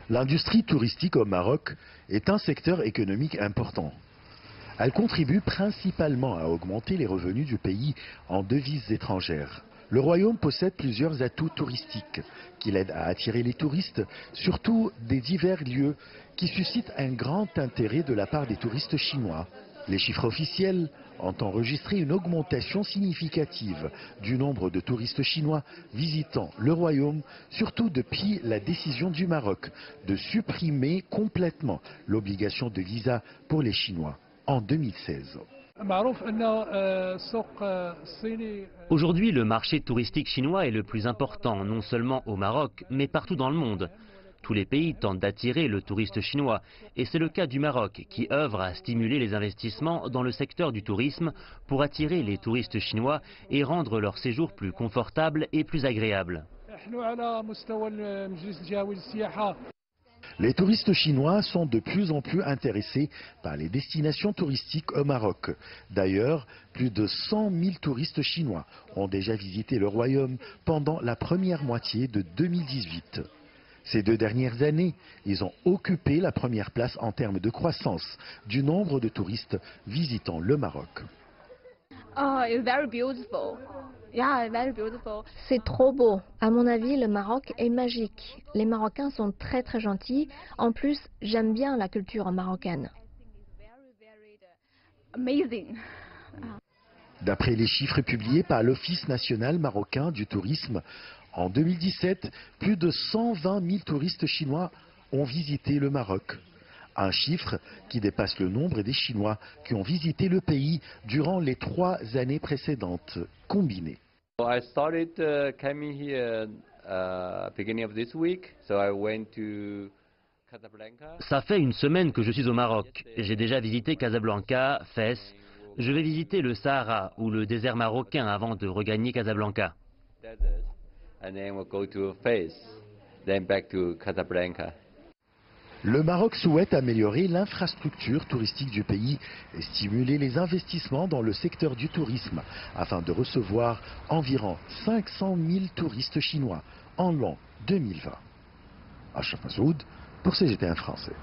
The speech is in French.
L'industrie touristique au Maroc est un secteur économique important. Elle contribue principalement à augmenter les revenus du pays en devises étrangères. Le royaume possède plusieurs atouts touristiques qui l'aident à attirer les touristes, surtout des divers lieux qui suscitent un grand intérêt de la part des touristes chinois. Les chiffres officiels ont enregistré une augmentation significative du nombre de touristes chinois visitant le royaume, surtout depuis la décision du Maroc de supprimer complètement l'obligation de visa pour les Chinois en 2016. Aujourd'hui, le marché touristique chinois est le plus important, non seulement au Maroc, mais partout dans le monde. Tous les pays tentent d'attirer le touriste chinois, et c'est le cas du Maroc, qui œuvre à stimuler les investissements dans le secteur du tourisme pour attirer les touristes chinois et rendre leur séjour plus confortable et plus agréable. Les touristes chinois sont de plus en plus intéressés par les destinations touristiques au Maroc. D'ailleurs, plus de 100 000 touristes chinois ont déjà visité le royaume pendant la première moitié de 2018. Ces 2 dernières années, ils ont occupé la première place en termes de croissance du nombre de touristes visitant le Maroc. Oh, it's very beautiful. Yeah, very beautiful. C'est trop beau. À mon avis, le Maroc est magique. Les Marocains sont très très gentils. En plus, j'aime bien la culture marocaine. Amazing. D'après les chiffres publiés par l'Office national marocain du tourisme, en 2017, plus de 120 000 touristes chinois ont visité le Maroc. Un chiffre qui dépasse le nombre des Chinois qui ont visité le pays durant les 3 années précédentes combinées. I started coming here beginning of this week, so I went to Casablanca. Ça fait une semaine que je suis au Maroc. J'ai déjà visité Casablanca, Fès. Je vais visiter le Sahara ou le désert marocain avant de regagner Casablanca. And then we'll go to Fès, then back to Casablanca. Le Maroc souhaite améliorer l'infrastructure touristique du pays et stimuler les investissements dans le secteur du tourisme afin de recevoir environ 500 000 touristes chinois en l'an 2020. Achraf Massoud pour CGTN français.